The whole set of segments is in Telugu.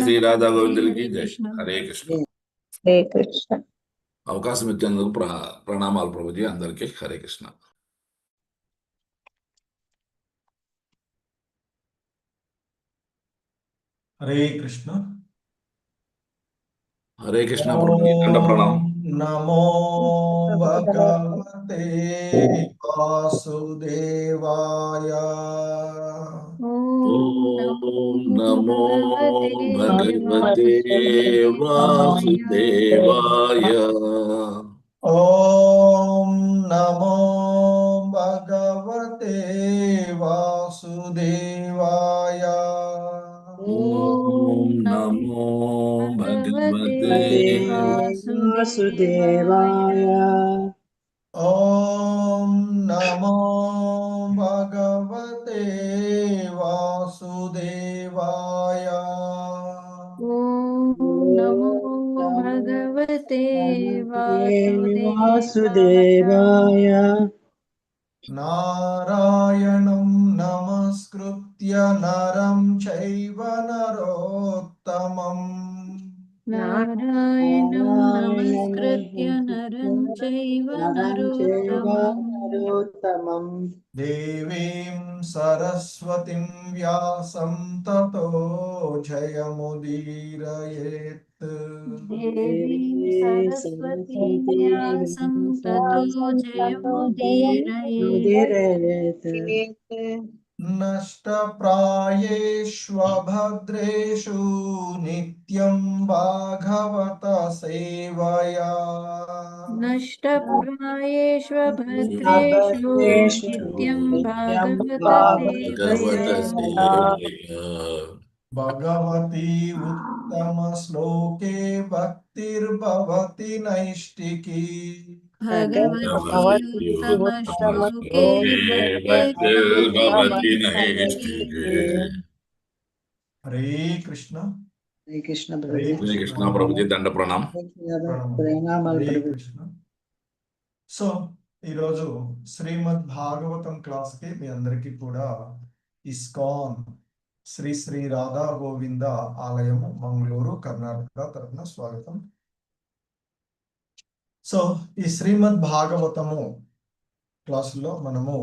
శ్రీ రాధా గోవిందులకి హరే జై. కృష్ణ. హరే కృష్ణ. హరే కృష్ణ. అవకాశం ఇచ్చేందుకు ప్రణామాలు ప్రభుజీ అందరికీ. హరే కృష్ణ. హరే కృష్ణ. హరే కృష్ణ ప్రభుజీ దండ ప్రణామం. నమో భగవతే వాసుదేవాయ. ఓం నమో భగవతే వాసుదేవాయ. ఓం నమో భగవతే వాసుదేవాయ. ఓం నమో భగవతే వాసుదేవాయ. ఓం నమో భగవతే వాసుదేవాయ. ఓం నమో భగవతే వాసుదేవాయ. నారాయణం నమస్కృత్య నరం చైవ నరోత్తమం. నారాయణం నమస్కృత్య నరం చైవ నరోత్తమం. దేవీం సరస్వతిం వ్యాసం తతో జయముదీరయేత్. దేవీం సరస్వతీం వ్యాసం తతో జయముదీరయేత్. నష్టప్రాయేష్వభద్రేషు నిత్యం భాగవత సేవయా. నష్టప్రాయేష్వభద్రేషు నిత్యం భాగవత సేవయా. భగవతి ఉత్తమ శ్లోకే భక్తిర్భవతి నైష్టికీ. భగవతి ఉత్తమ శ్లోకే భక్తిర్భవతి నైష్టికీ. హరే కృష్ణ. హరే కృష్ణ. హరే హరే కృష్ణ ప్రభుజీ దండ ప్రణామం. ప్రణామాలు హరే ప్రభు. కృష్ణ. సో ఈరోజు శ్రీమద్ భాగవతం క్లాస్కి మీ అందరికీ కూడా ఇస్కాన్ శ్రీ శ్రీ రాధా గోవింద ఆలయము మంగళూరు కర్ణాటక తరఫున స్వాగతం. సో ఈ శ్రీమద్ భాగవతము క్లాసులో మనము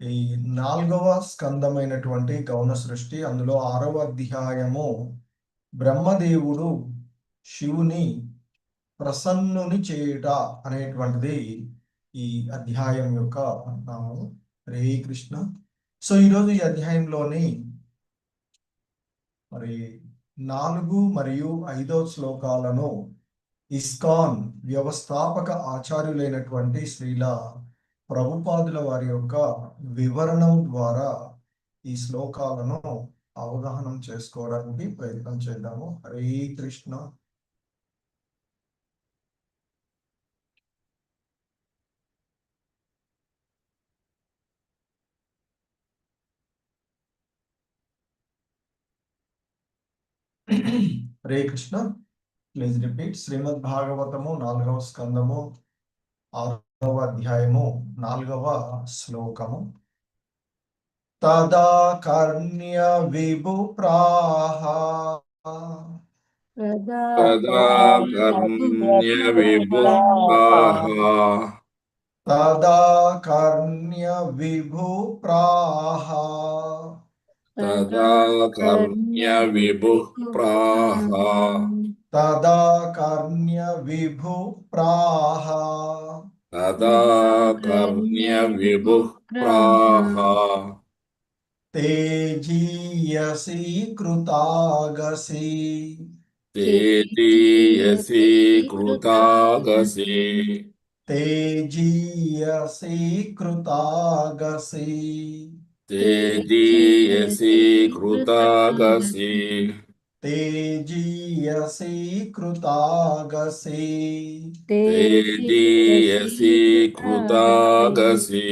ఈ 4వ స్కందమైనటువంటి గౌణ సృష్టి, అందులో 6వ అధ్యాయము బ్రహ్మదేవుడు శివుని ప్రసన్నుని చేయుట అనేటువంటిది ఈ అధ్యాయం యొక్క నామము. హరే కృష్ణ. సో ఈరోజు ఈ అధ్యాయంలోని మరి 4 మరియు 5వ శ్లోకాలను ఇస్కాన్ వ్యవస్థాపక ఆచార్యులైనటువంటి శ్రీల ప్రభుపాదుల వారి యొక్క వివరణం ద్వారా ఈ శ్లోకాలను అవగాహన చేసుకోవడానికి ప్రయత్నం చేద్దాము. హరే కృష్ణ. హరే కృష్ణ. Please repeat. శ్రీమద్ భాగవతము 4వ స్కందము 6వ అధ్యాయము 4వ శ్లోకము. తదా కర్ణ్య విభుప్రాహ. తదా కర్ణ్య విభుప్రాహ. తదా కర్ణ్య విభుప్రాహ. తదా కర్ణ్య విభుప్రాహ. తదా కర్ణ్య విభుప్రాహ. తదా కర్ణ్య విభుప్రాహ. తేజీయసి కృతాగసి. తేజీయసి కృతాగసి. తేజీయసి కృతాగసి. తేజీయసి కృతాగసి. తేజీయసి కృతాగసి. తేజీయసి కృతాగసి.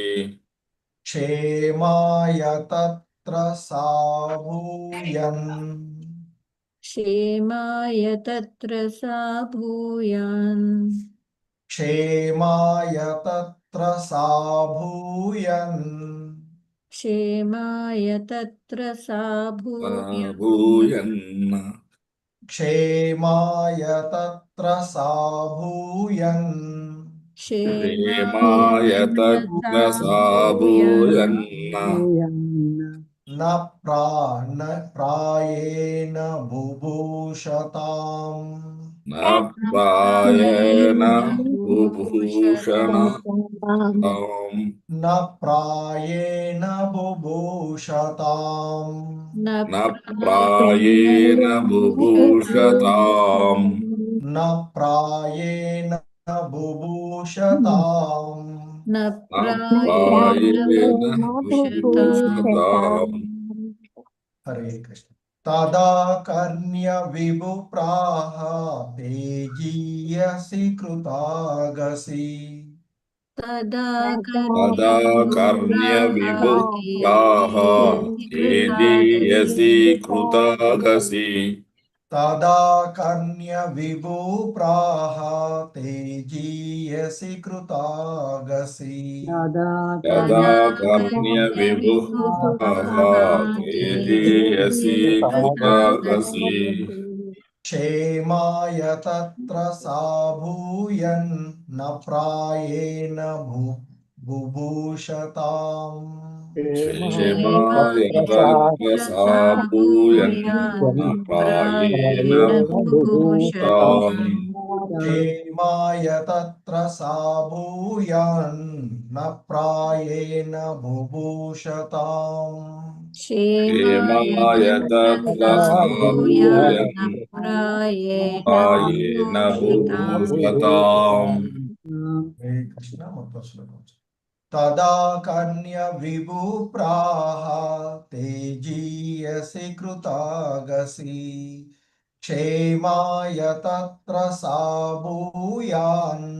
క్షేమాయ తత్ర సాభూయన్. క్షేమాయ తత్ర సా భూయాన్. క్షేమాయ తత్ర సాభూయన్. క్షేమాయ తత్ర సా భూయాన్. భూయన్న. क्षेमाय तत्र सा भूयन् क्षेमाय तत्र सा भूयन् न प्रायेण बुभूषताम् न प्रायेण बुभूषणम् न प्रायेण बुभूषताम् न प्रायेण बुभूषताम् न प्रायेण बुभूषताम् न न प्रायेण प्रायेण बुभूषताम् बुभूषताम् हरे कृष्ण तदा कर्ण्य विभुप्राह तेजीयसि कृतागसि तदा तदा कर्ण्य विभुक्ताः तेजीयसि कृतागसि तदा कर्ण्य विभुप्राह तेजीयसि कृतागसि तदा कर्ण्य विभुक्ताः तेजीयसि कृतागसि क्षेमाय तत्र सा भूयन् न प्रायेण बुभूषताम् क्षेमाय तत्र सा भूयन् न प्रायेण बुभूषताम् क्षेमाय तत्र सा भूयान् न प्रायेण बुभूषताम् क्षेमाय तत्र सा भूयन् प्रायेण बुभूषताम् हरे कृष्ण మొత్తం శ్లోకం तदा कर्ण्य विभुप्राह तेजीयसि कृतागसि क्षेमाय तत्र सा भूयान्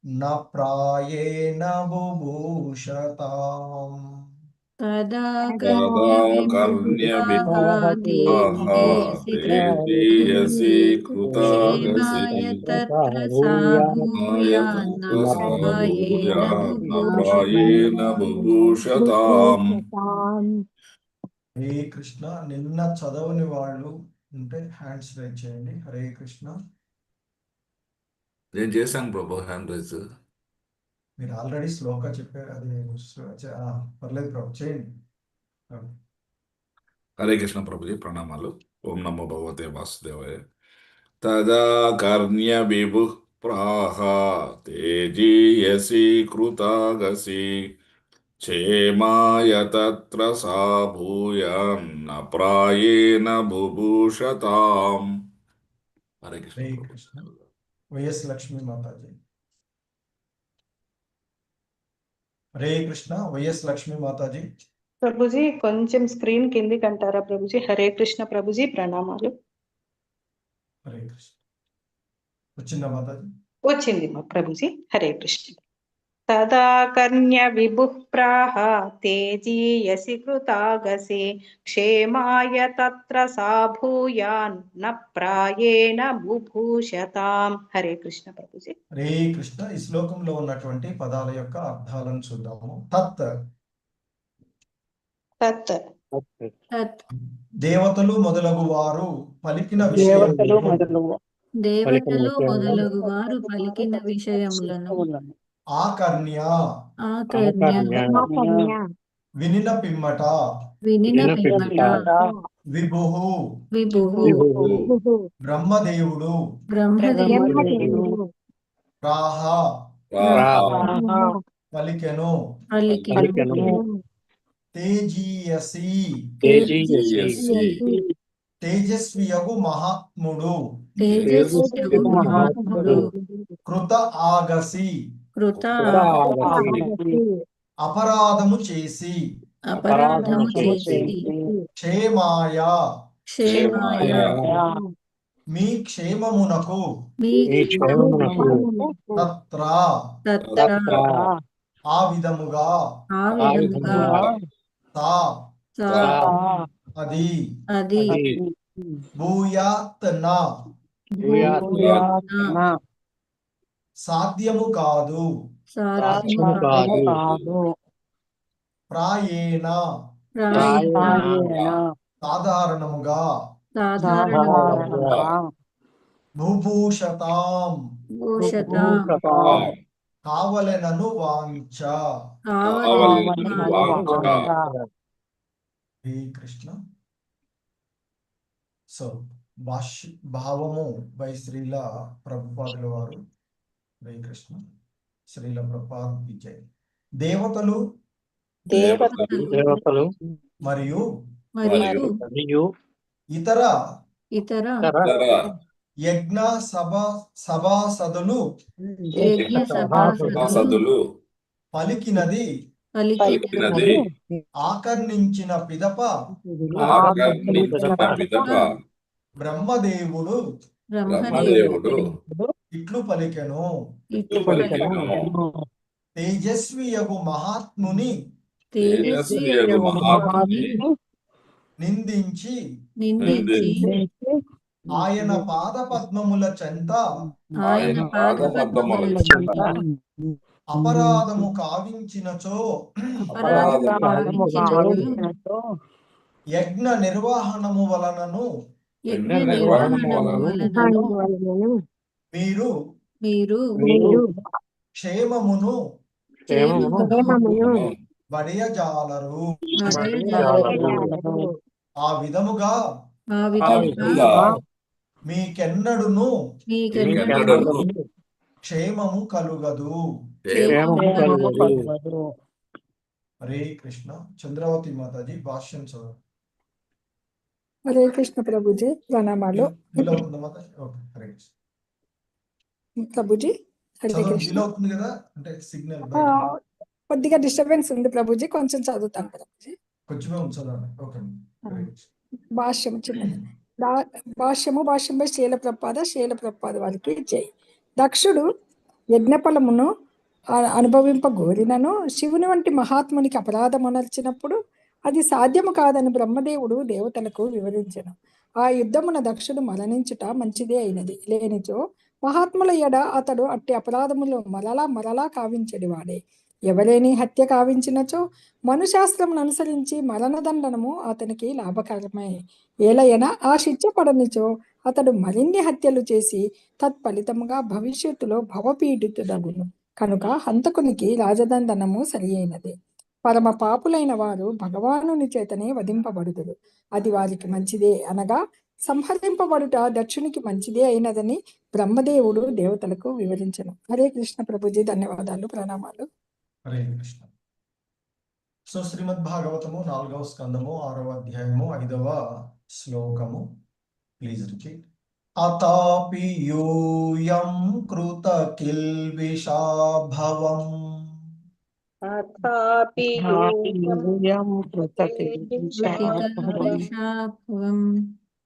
न प्रायेण बुभूषताम् तदा कर्ण्य तेजीयसि तेजीयसि कृतागसि क्षेमाय तत्र सा भूयान्न प्रायेण न प्रायेण बुभूषताम् హరే కృష్ణ నిన్న చదవని వాళ్ళు ఉంటే హ్యాండ్స్ రైజ్ చేయండి హరే కృష్ణ నేను చేశాను ప్రభు హ్యాండ్ రైజ్ మీరు ఆల్రెడీ శ్లోక చెప్పారు అది పర్లేదు ప్రభు చేయండి హరే కృష్ణ ప్రభుజీ ప్రణామాలు ఓం నమో భగవతే వాసుదేవాయ తదా కర్ణ్య విభు ప్రాహ తేజీయసి కృతాగసి क्षेमाय तत्र सा भूयन्न प्रायेण बुभूषताम् हरे कृष्ण హరే प्रभु కృష్ణ వైఎస్ లక్ష్మీ మాతాజీ హరే కృష్ణ వైఎస్ లక్ష్మీ మాతాజీ ప్రభుజీ కొంచెం స్క్రీన్ కిందికి అంటారా ప్రభుజీ? హరే కృష్ణ ప్రభుజీ ప్రణామాలు. హరే కృష్ణ వచ్చిందా మాతాజీ? వచ్చింది మా ప్రభుజీ. హరే కృష్ణ. తదా కన్య విభుః ప్రాహ తేజీయసి కృతాగసి క్షేమాయ తత్ర సా భూయాన్ న ప్రాయేణ బుభూషతాం. హరే కృష్ణ ప్రభుజీ. హరే కృష్ణ. ఈ శ్లోకంలో ఉన్నటువంటి పదాల యొక్క అర్థాలను చూద్దాము. తత్ తత్ దేవతలు మొదలగు వారు పలికిన దేవతలు మొదలగు వారు పలికిన విషయములను ఆకర్ణ్య వినిన పిమ్మట విభుః బ్రహ్మదేవుడు ప్రాహ పలికెను తేజీయసి తేజస్వియగు మహాత్ముడు కృత ఆగసి అపరాధము చేసి క్షేమాయ మీ క్షేమమునకు తత్ర ఆ విధముగా తా అది భూయాత్న సాధ్యము కాదు ప్రాయేణ సాధారణముగా సాధారణంగా బుభూషతాం భూషతాం కావలెనను వాంఛ. కావలెనను వాంఛ. హే కృష్ణ. సో భావము బై శ్రీల ప్రభుపాదుల వారు. హరే కృష్ణ. శ్రీల ప్రభుపాద్ విజయ్. దేవతలు దేవతలు మరియు మరియు ఇతర ఇతర యజ్ఞ సభాసదులు యజ్ఞ సభాసదులు పలికినది పలికినది ఆకర్ణించిన పిదప బ్రహ్మదేవుడు ఇట్లు పలికెను. తేజస్వియగు మహాత్ముని నిందించి ఆయన పాద పద్మముల చెంత అపరాధము కావించినచో యజ్ఞ నిర్వహణము వలనను మీరు క్షేమమును వడియజాలరు. ఆ విధముగా మీకెన్నడును క్షేమము కలుగదు. హరే కృష్ణ. చంద్రవతి మాతాజీ భాష్యం చదువు. హరే కృష్ణ ప్రభుజీ, ప్రణామాలు ప్రభుజీ. హరే కృష్ణ. కొద్దిగా డిస్టర్బెన్స్ ఉంది ప్రభుజీ, కొంచెం చదువుతాను ప్రభుజీ. భాష్యం చిన్నది. భాష్యంపై శీల ప్రపాద వారికి జై. దక్షుడు యజ్ఞఫలమును అనుభవింపగోరినను శివుని వంటి మహాత్మునికి అపరాధం అనర్చినప్పుడు అది సాధ్యము కాదని బ్రహ్మదేవుడు దేవతలకు వివరించెను. ఆ యుద్ధమున దక్షుడు మరణించుట మంచిదే అయినది. లేనిచో మహాత్ముల ఎడ అతడు అట్టి అపరాధములు మరలా కావించడి వాడే. ఎవరేని హత్య కావించినచో మనుశాస్త్రమును అనుసరించి మరణదండనము అతనికి లాభకరమే. ఏలయన ఆ శిక్ష పడనిచో అతడు మరిన్ని హత్యలు చేసి తత్ఫలితముగా భవిష్యత్తులో భవపీడితుడగును. కనుక హంతకునికి రాజదండనము సరి అయినది. పరమ పాపులైన వారు భగవానుని చేతనే వధింపబడుదురు. అది వారికి మంచిదే అనగా సంహరింపబడుట దక్షునికి మంచిదే అయినదని బ్రహ్మదేవుడు దేవతలకు వివరించను. హరే కృష్ణ ప్రభుజీ, ధన్యవాదాలు, ప్రణామాలు. హరే కృష్ణ. సో శ్రీమద్ భాగవతము 4వ స్కందము 6వ అధ్యాయము 5వ శ్లోకము. Please repeat. అతాపి యూయం కృత కిల్బిషాభవం అథాపి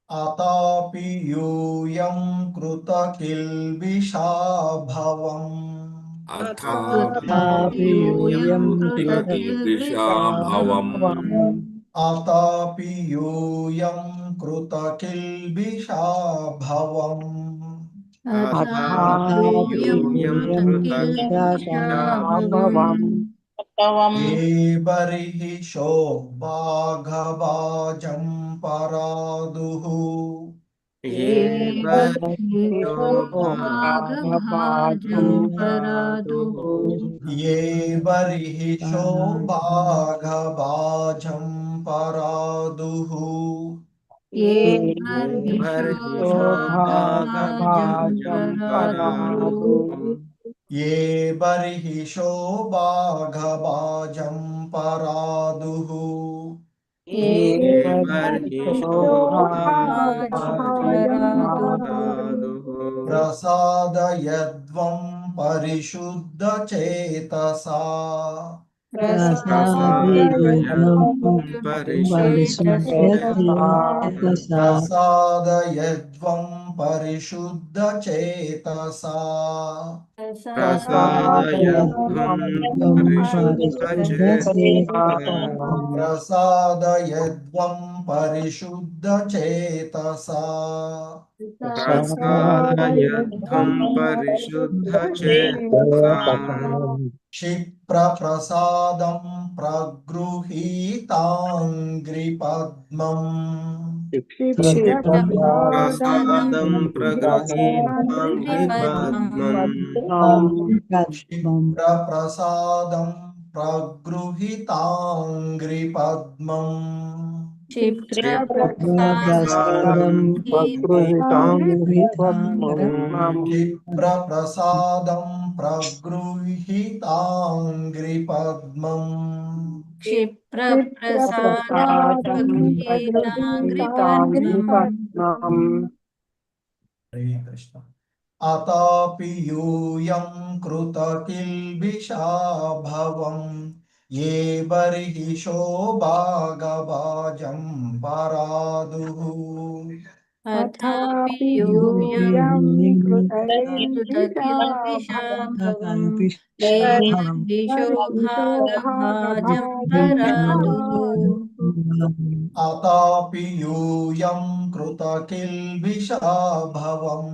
అతాపి యూయం కృత కిల్బిషాభవం అతాపి యూయం కృత కిల్బిషాభవం ఏ బర్హి శోభాగభాజం పరాదుః ఏ బర్హి శోభాగభాజం పరాదుః ఏ బర్హి శోభాగభాజం పరాదుః ప్రసాదయద్వం పరిశుద్ధ చేతసా ప్రసాదయద్వం పరిశుద్ధ చేతసా ప్రసాదయద్వం పరిశుద్ధ చేతసా క్షిప్రప్రసాదం ప్రగృహీతాంగ్రిపద్మం ప్రసాదం ప్రగృహీతాంఘ్రిపద్మం క్షిప్రప్రసాదం ప్రగృహీతాంఘ్రిపద్మం క్షిప్రప్రసాదం క్షిప్రప్రసాదం ప్రగృహీతాంఘ్రిపద్మం హరే కృష్ణ. అతాపి యూయం కృతకిల్బిషా భవం ఏ బర్హిషో భాగభాజం పరాదుః అథాపి యూయం కృతకిల్బిషాభవం ఏషోభాగభాజం పరాదుః అతాపి యూయం కృతకిల్బిషా భవం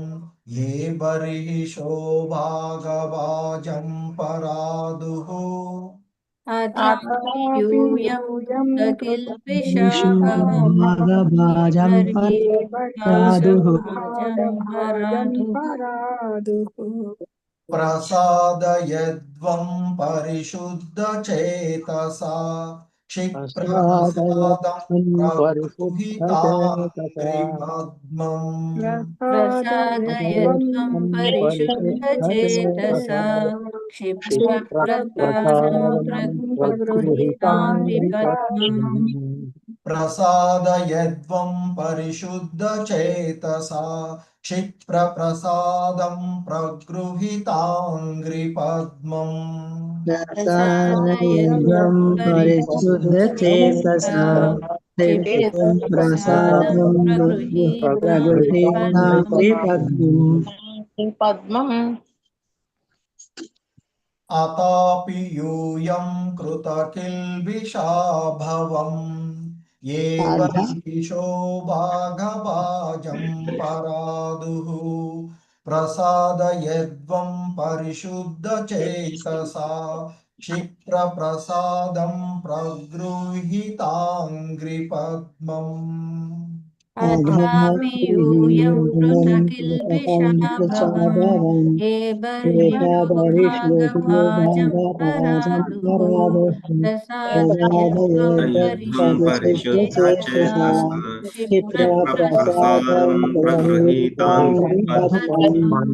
ఏ బర్హిషో భాగభాజం పరాదుః అథాపి యూయం కృతకిల్బిషాభవం ప్రసాదయద్వం పరిశుద్ధచేతసా క్షిప్రప్రసాదం ప్రగృహీతాంఘ్రిపద్మం ప్రసాదయత్వం పరిశుద్ధచేతసా క్షిప్రప్రసాదం ప్రగృహీతాంఘ్రిపద్మం ప్రసాదయద్వం పరిశుద్ధచేతసా క్షిప్రప్రసాదం ప్రగృహీతాంఘ్రిపద్మం ప్రసాదం పరిశుద్ధచేతసా ప్రసాదం పద్మం అతాపి యూయం కృతకిల్బిషా భవం ఏ బర్హిషో భాగభాజం పరాదుః ప్రసాదయద్వం పరిశుద్ధచేతసా క్షిప్రప్రసాదం ప్రగృహీతాంఘ్రిపద్మం అథాపి యూయం కృతకిల్బిషాభవం ఏ బర్హిషో భాగభాజం పరాదుః ప్రసాదయత్వం పరిశుద్ధచేతసా ప్రసాదం ప్రగృహీతాంఘ్రిపద్మం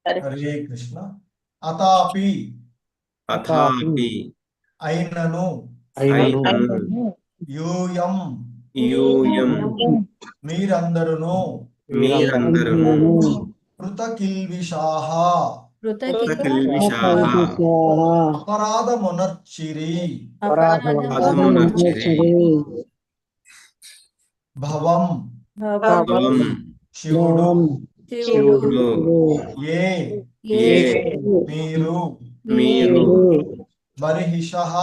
హరే కృష్ణ. అతాపి అథాపి అయినను యూయం మీరందరును కృతకిల్బిషాః అపరాధమునర్చిరి భవం శివుడు ఏ మీరు బర్హిషః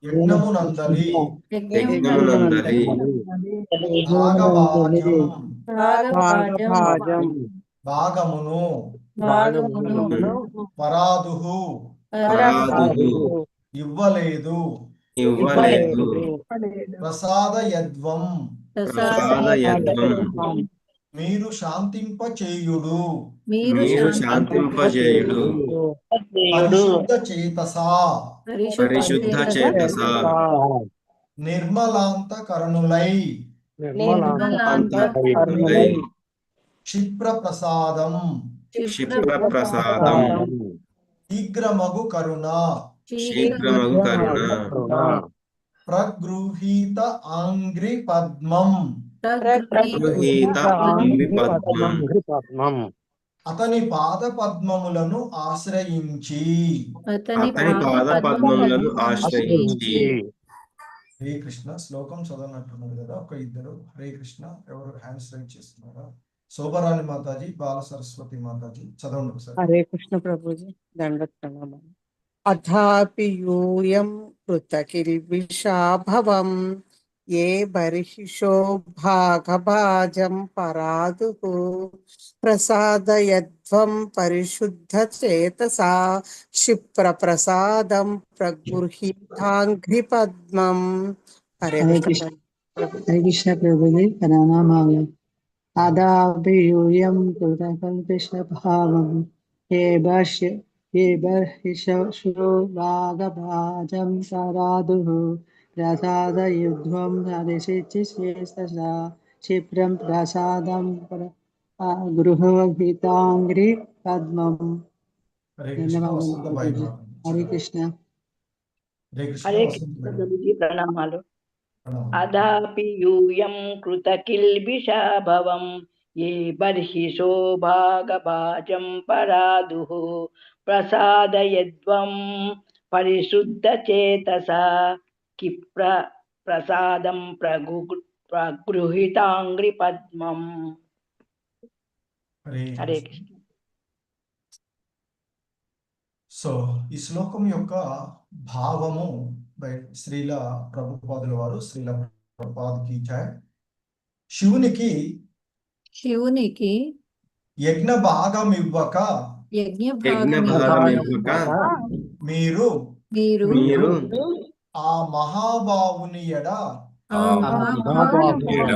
యజ్ఞమునందలి భాగమును పరాదుః ఇవ్వలేదు ప్రసాదయద్వం మీరు శాంతింపచేయుడు పరిశుద్ధచేతసా నిర్మలాంతకరణులై క్షిప్రప్రసాదం శీఘ్రమగు కరుణ ప్రగృహీత ఆంఘ్రిపద్మం అతని పాద పద్మములను ఆశ్రయించి హరే కృష్ణ. శ్లోకం చదవనట్టున్నారు కదా ఒక ఇద్దరు. హరే కృష్ణ. ఎవరు హ్యాండ్స్ రైజ్ చేస్తున్నారా? శోభరాణి మాతాజీ, బాల సరస్వతి మాతాజీ చదవండి ఒకసారి. హరే కృష్ణ ప్రభుజీ, దండవత్ ప్రణామాలు. అథాపి యూయం కృతకిల్బిషా భవం ఏ బర్హిషో భాగభాజం పరాదుః ప్రసాదయద్వం పరిశుద్ధచేతసా క్షిప్రప్రసాదం ప్రగృహీతాంఘ్రిపద్మం. హరే కృష్ణ. हरे कृष्ण प्रभुजी प्रणमामि आदापि यूयं कृतकल्पिषभावं ये बर्हिषो वागभाजं सरादुः प्रसादयुध्वं हरिषिचिशेषसा क्षिप्रं प्रसादं गृहोहिताङ्घ्रि पद्मम् హరే కృష్ణ ధన్యవాదాలు వసంతబాయి ప్రభుజీ. మాతాజీ హరే చదవండి. కృష్ణ. హరే కృష్ణ హరే కృష్ణ వసంతబాయి ప్రభుజీ ప్రణామాలు. ప్రణామం. అదాపి యూయం కృత కిల్బిషాభవం ఏ బర్హిషో భాగభాజం పరాదుః ప్రసాదయద్వం పరిశుద్ధ చేతసా కిప్ర ప్రసాదం ప్రగృహీతాంగ్రి పద్మం. హరే హరే కృష్ణ. కృష్ణ. సో ఈ శ్లోకం యొక్క భావము బై శ్రీల ప్రభుపాదుల వారు శ్రీల ప్రభుపాద్కి జై. శివునికి శివునికి యజ్ఞ భాగం ఇవ్వక యజ్ఞ యజ్ఞ భాగం భాగం ఇవ్వక మీరు మీరు మీరు ఆ మహాభావుని ఎడ ఆ మహాభావుని ఎడ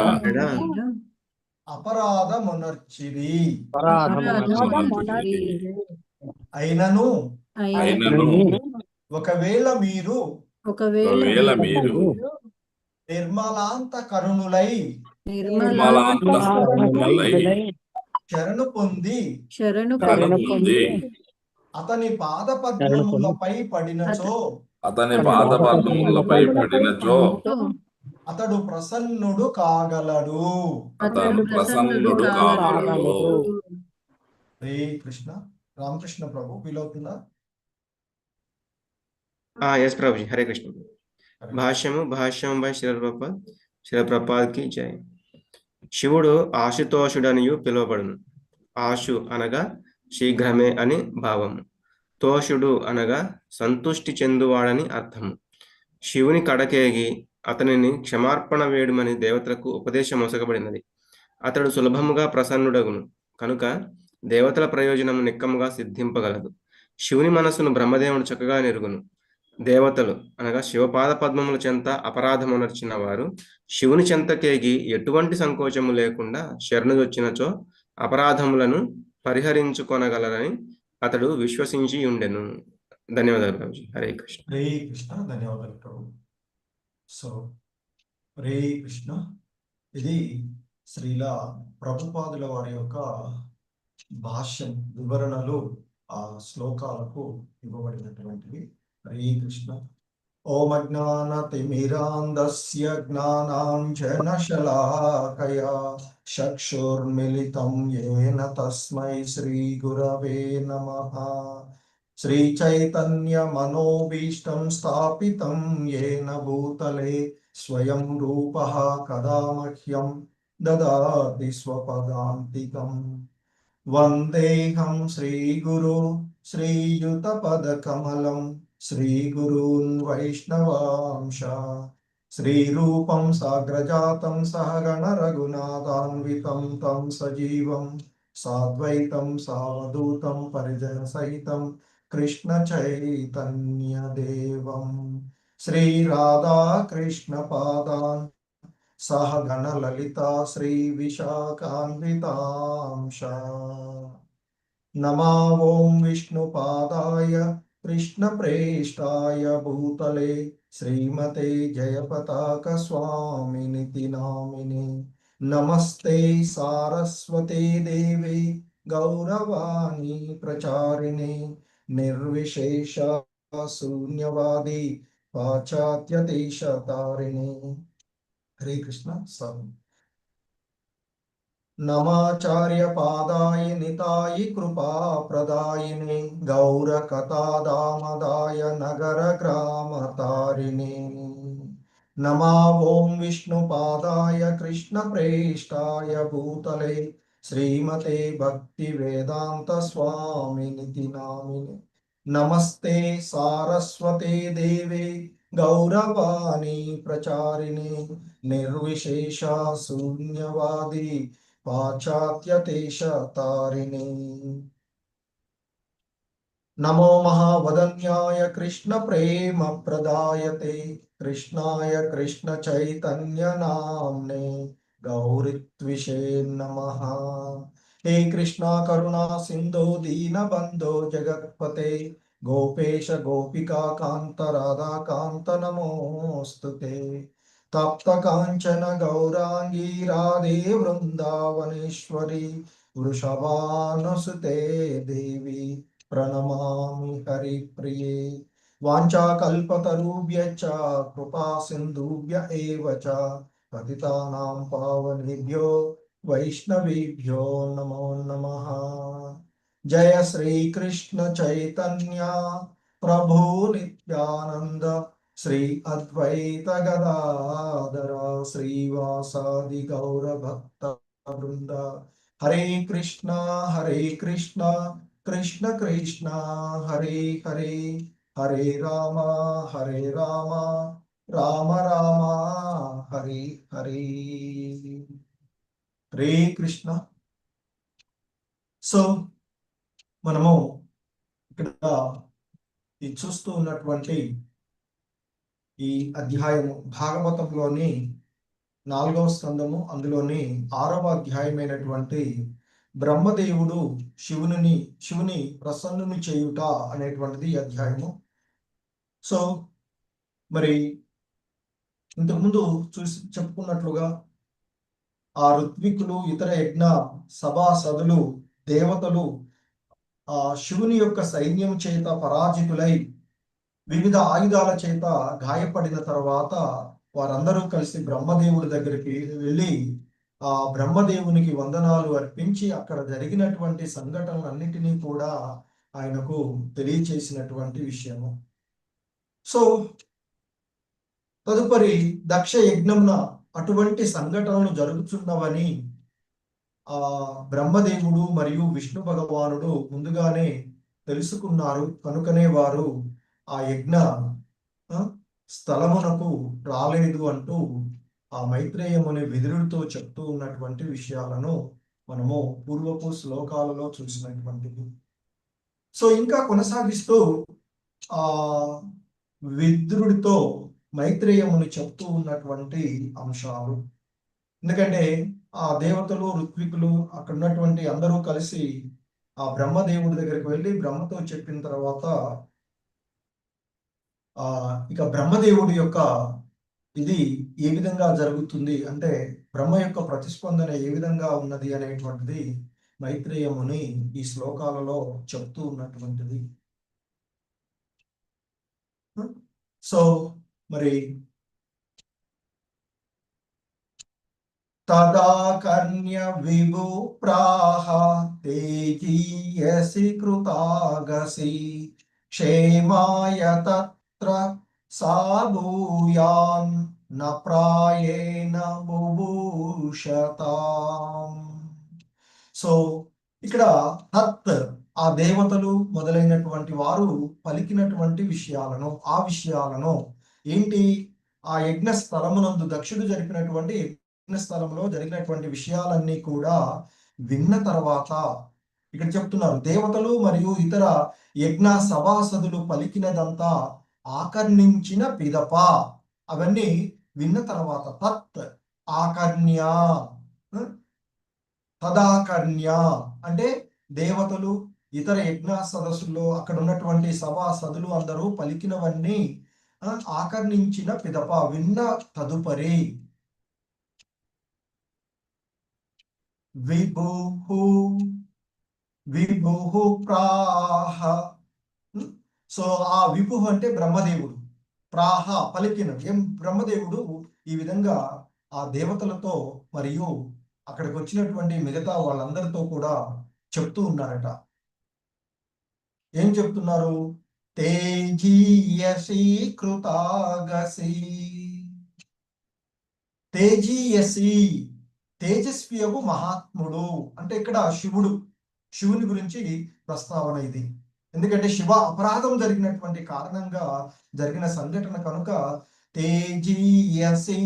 అపరాధమునర్చిరి. అపరాధమునర్చిరి. అయినను అయినను ఒకవేళ మీరు ఒకవేళ మీరు నిర్మలాంత కరుణులై నిర్మలాంతఃకరుణులై శరణు పొంది శరణు పొంది అతని పాదపద్మములపై పడినచో అతని పాదపద్మములపై పడినచో అతడు ప్రసన్నుడు కాగలడు. అతను ప్రసన్నుడు కాగలడు. హరే కృష్ణ. రామకృష్ణ ప్రభు వీలవుతుందా? Yes Prabhuji. Hare Krishna. Bhashyam by శిలప్రపాద్కి జై. శివుడు ఆశుతోషుడనియు పిలువబడును. ఆశు అనగా శీఘ్రమే అని భావము. తోషుడు అనగా సంతుష్టి చెందువాడని అర్థము. శివుని కడకేగి అతనిని క్షమార్పణ వేడుమని దేవతలకు ఉపదేశం మొసగబడినది. అతడు సులభముగా ప్రసన్నుడగును కనుక దేవతల ప్రయోజనము నిక్కముగా సిద్ధింపగలదు. శివుని మనస్సును బ్రహ్మదేవుడు చక్కగా నెరుగును. దేవతలు అనగా శివపాద పద్మముల చెంత అపరాధమునర్చిన వారు శివుని చెంతకేగి ఎటువంటి సంకోచము లేకుండా శరణుదొచ్చినచో అపరాధములను పరిహరించుకొనగలరని అతడు విశ్వసించి ఉండెను. ధన్యవాదాలు ప్రభుజీ. హరే కృష్ణ. హరే కృష్ణ. ధన్యవాదాలు ప్రభు. సో హరే కృష్ణ. ఇది శ్రీల ప్రభుపాదుల వారి యొక్క భాష్యం వివరణలు ఆ శ్లోకాలకు ఇవ్వబడినటువంటివి. హరే కృష్ణ. ఓం అజ్ఞానతిమిరాంధస్య జ్ఞానాంజనశలాకయా చక్షుర్మిలితం యేన తస్మై శ్రీ గురవే నమః. శ్రీచైతన్య మనోభీష్టం స్థాపితం యేన భూతలే స్వయం రూపః కదా మహ్యం దదాతి స్వపదాంతికం. వందేహం శ్రీగురు శ్రీయుతపదకమలం శ్రీగురూన్ వైష్ణవాంశ. శ్రీరూపం సాగ్రజాతం సహగణ రఘునాథాన్వితం తం సజీవం సాద్వైతం సావధూతం పరిజన సహితం కృష్ణ చైతన్య దేవం శ్రీ రాధా కృష్ణ పాదాన్ సహగణ లలితా శ్రీ విశాఖాన్వితాంశ. నమా ఓం విష్ణుపాదాయ కృష్ణ ప్రేష్టాయ భూతలే శ్రీమతే జయపతాక స్వామినితి నామినే. నమస్తే సారస్వతే దేవే గౌరవాణి ప్రచారిణే నిర్విశేష శూన్యవాది పాశ్చాత్య దేశతారిణే. హరే కృష్ణ. స్వామి నమాచార్య పాదాయ నితాయి కృపా ప్రదాయిని గౌర కథాదామదాయ నగర గ్రామ తారిణి. నమా ఓం విష్ణు పాదాయ కృష్ణ ప్రేష్టాయ భూతలే శ్రీమతే భక్తి వేదాంత స్వామినితి నామిని. నమస్తే సారస్వతే దేవే గౌరవాణి ప్రచారిణి నిర్విశేష శూన్యవాది పాశ్చాత్య దేశతారిణి. నమో మహావదన్యాయ కృష్ణ ప్రేమ ప్రదాయతే कृष्णाय कृष्ण चैतन्य नाम्ने गौरित्विषे नमः। हे कृष्णा करुणा सिंधु दीनबंधो जगत्पते गोपेश गोपिका कांत राधा कांत नमोस्तुते। तप्त कांचन गौरांगी राधे वृंदावनेश्वरी वृषभानुसुते देवी प्रणमामि हरिप्रिये। वाञ्छाकल्पतरुभ्यश्च कृपा सिन्धुभ्य एव च पतितानां पावनेभ्यो वैष्णवेभ्यो नमो नमः। जय श्री कृष्ण चैतन्य प्रभु नित्यानंद श्री अद्वैत गदाधर श्रीवासादि गौर भक्त वृंद। हरे कृष्णा कृष्ण कृष्ण हरे हरे हरे राम राम राम हरे हरे। हरे కృష్ణ। సో మనము ఇక్కడ ఈ చూస్తూ ఉన్నటువంటి ఈ అధ్యాయము భాగవతంలోని 4వ స్కందము, అందులోని 6వ అధ్యాయమైనటువంటి బ్రహ్మదేవుడు శివుని ప్రసన్నుని చేయుట అనేటువంటిది ఈ అధ్యాయము. సో మరి ఇంతకుముందు చెప్పుకున్నట్లుగా ఆ ఋత్వికులు, ఇతర యజ్ఞ సభాసదులు, దేవతలు ఆ శివుని యొక్క సైన్యం చేత పరాజితులై వివిధ ఆయుధాల చేత గాయపడిన తర్వాత వారందరూ కలిసి బ్రహ్మదేవుడి దగ్గరికి వెళ్ళి ఆ బ్రహ్మదేవునికి వందనాలు అర్పించి అక్కడ జరిగినటువంటి సంఘటనలన్నిటినీ కూడా ఆయనకు తెలియచేసినటువంటి విషయము. సో తదుపరి దక్ష యజ్ఞంన అటువంటి సంఘటనలు జరుగుతున్నవని ఆ బ్రహ్మదేవుడు మరియు విష్ణు భగవానుడు ముందుగానే తెలుసుకున్నారు. కనుకనే వారు ఆ యజ్ఞ స్థలమునకు రాలేదు అంటూ ఆ మైత్రేయముని విదురుడితో చెప్తూ ఉన్నటువంటి విషయాలను మనము పూర్వపు శ్లోకాలలో చూసినటువంటివి. సో ఇంకా కొనసాగిస్తూ ఆ విదురుడితో మైత్రేయముని చెప్తూ ఉన్నటువంటి అంశాలు, ఎందుకంటే ఆ దేవతలు, ఋత్వికులు అక్కడ ఉన్నటువంటి అందరూ కలిసి ఆ బ్రహ్మదేవుడి దగ్గరికి వెళ్ళి బ్రహ్మతో చెప్పిన తర్వాత ఇక బ్రహ్మదేవుడి యొక్క ఇది ఏ విధంగా జరుగుతుంది అంటే బ్రహ్మ యొక్క ప్రతిస్పందన ఏ విధంగా ఉన్నది అనేటువంటిది మైత్రేయముని ఈ శ్లోకాలలో చెప్తూ ఉన్నటువంటిది. సో మరి తదా కర్ణ్య విభు ప్రాహ తేజీయసి కృతాగసి క్షేమాయ తత్ర సాభూయాన్ న ప్రాయేణ బుభూషతాం. సో ఇక్కడ తత్ ఆ దేవతలు మొదలైనటువంటి వారు పలికినటువంటి విషయాలను, ఆ విషయాలను ఏంటి, ఆ యజ్ఞ స్థలమునందు దక్షుడు జరిపినటువంటి యజ్ఞ స్థలంలో జరిగినటువంటి విషయాలన్నీ కూడా విన్న తర్వాత ఇక్కడ చెప్తున్నారు, దేవతలు మరియు ఇతర యజ్ఞ సభాసదులు పలికినదంతా ఆకర్ణించిన పిదప, అవన్నీ విన్న తర్వాత తత్ ఆకర్ణ్య, తదాకర్ణ్య అంటే దేవతలు, ఇతర యజ్ఞ సదస్సుల్లో అక్కడ ఉన్నటువంటి సభాసదులు అందరూ పలికినవన్నీ ఆకర్ణించిన పిదప, విన్న తదుపరి విభు ప్రాహ. సో ఆ విభు అంటే బ్రహ్మదేవుడు, ప్రాహ పలికిన, ఏం బ్రహ్మదేవుడు ఈ విధంగా ఆ దేవతలతో మరియు అక్కడికి వచ్చినటువంటి మిగతా వాళ్ళందరితో కూడా చెప్తూ ఉన్నారట. ఏం చెప్తున్నారు, తేజీయసి కృతాగసి. తేజీయసి తేజస్వియగు మహాత్ముడు అంటే ఇక్కడ శివుని గురించి ప్రస్తావన ఇది. ఎందుకంటే శివ అపరాధం జరిగినటువంటి కారణంగా జరిగిన సంఘటన కనుక తేజీయసి,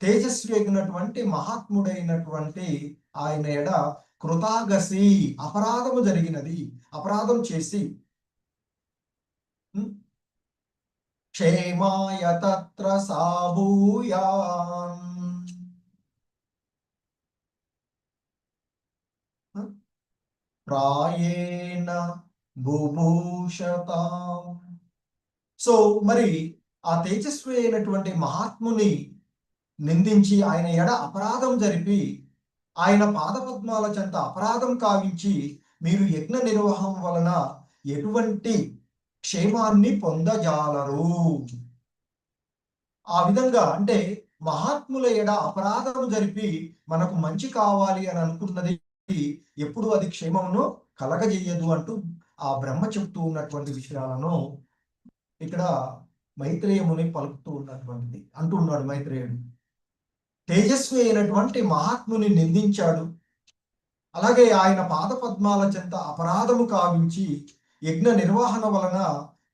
తేజస్వి అయినటువంటి మహాత్ముడైనటువంటి ఆయన ఎడ కృతాగసి, అపరాధము జరిగినది, అపరాధం చేసి క్షేమాయ తత్ర సాభూయాన్. ప్రాయేణ బుభూషతాం. సో మరి ఆ తేజస్వి అయినటువంటి మహాత్ముని నిందించి ఆయన ఎడ అపరాధం జరిపి ఆయన పాదపద్మాల చెంత అపరాధం కావించి మీరు యజ్ఞ నిర్వహణ వలన ఎటువంటి క్షేమాన్ని పొందజాలరు. ఆ విధంగా అంటే మహాత్ముల ఎడ అపరాధం జరిపి మనకు మంచి కావాలి అని అనుకున్నది ఎప్పుడు అది క్షేమమును కలగజేయదు అంటూ ఆ బ్రహ్మ చెప్తూ ఉన్నటువంటి విషయాలను ఇక్కడ మైత్రేయముని పలుకుతూ ఉన్నటువంటిది అంటూ ఉన్నాడు మైత్రేయుడు. తేజస్వి అయినటువంటి మహాత్ముని నిందించాడు, అలాగే ఆయన పాదపద్మాల చెంత అపరాధము కావించి యజ్ఞ నిర్వహణ వలన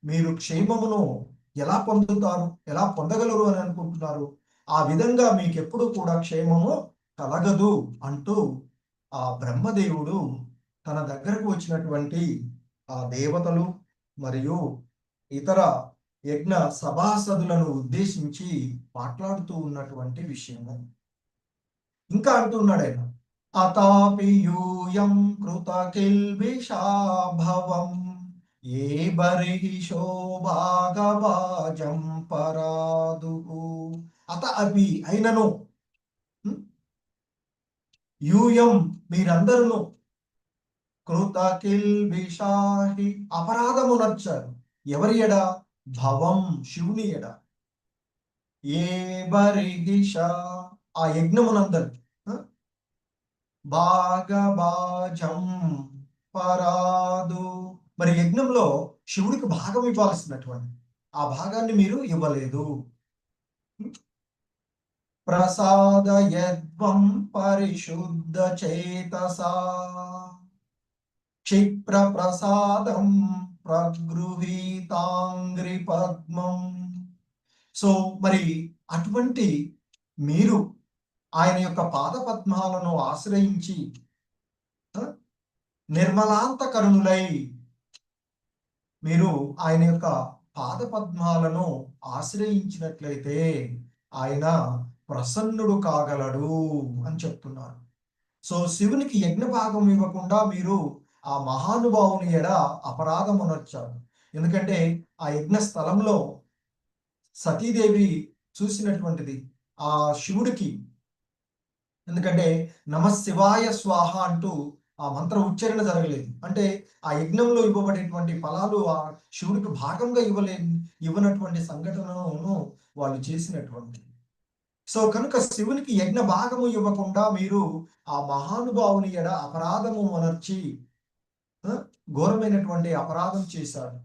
మీరు క్షేమమును ఎలా పొందుతారు, ఎలా పొందగలరు అని అనుకుంటున్నారు, ఆ విధంగా మీకెప్పుడు కూడా క్షేమము కలగదు అంటూ ఆ బ్రహ్మదేవుడు తన దగ్గరకు వచ్చినటువంటి ఆ దేవతలు మరియు ఇతర యజ్ఞ సభాసదులను ఉద్దేశించి మాట్లాడుతూ ఉన్నటువంటి విషయము. ఇంకా అంటున్నాడు ఆయన, అతాపి యూయం కృత కిల్బిషాభవం ఏ బర్హిషో భాగవాజం పరాదు. అత అపి అయినను, యూయం మీరందరూ, కృత కిల్బిషాహి అపరాధము నచ్చారు. ఎవరి ఎడ? భవం శివుని ఎడ. ఏ బర్హిష ఆ యజ్ఞమునందరు, భాగభాజం పరాదు మరి యజ్ఞంలో శివుడికి భాగం ఇవ్వాల్సినటువంటి ఆ భాగాన్ని మీరు ఇవ్వలేదు. ప్రసాదయద్వం పరిశుద్ధ చేతసా క్షిప్ర ప్రసాదం ప్రగృహీతాంగ్రి పద్మం. సో మరి అటువంటి మీరు ఆయన యొక్క పాదపద్మాలను ఆశ్రయించి నిర్మలాంతకరుణులై మీరు ఆయన యొక్క పాదపద్మాలను ఆశ్రయించినట్లయితే ఆయన ప్రసన్నుడు కాగలడు అని చెప్తున్నారు. సో శివునికి యజ్ఞ భాగం ఇవ్వకుండా మీరు ఆ మహానుభావుని ఎడ అపరాధం అనొచ్చారు. ఎందుకంటే ఆ యజ్ఞ స్థలంలో సతీదేవి చూసినటువంటిది ఆ శివుడికి, ఎందుకంటే నమశివాయ స్వాహ అంటూ ఆ మంత్ర ఉచ్చారణ జరగలేదు. అంటే ఆ యజ్ఞంలో ఇవ్వబడేటువంటి ఫలాలు ఆ శివుడికి భాగంగా ఇవ్వనటువంటి సంఘటనను వాళ్ళు చేసినటువంటి. సో కనుక శివునికి యజ్ఞ భాగము ఇవ్వకుండా మీరు ఆ మహానుభావుని ఎడ అపరాధము అనర్చి ఘోరమైనటువంటి అపరాధం చేశారు.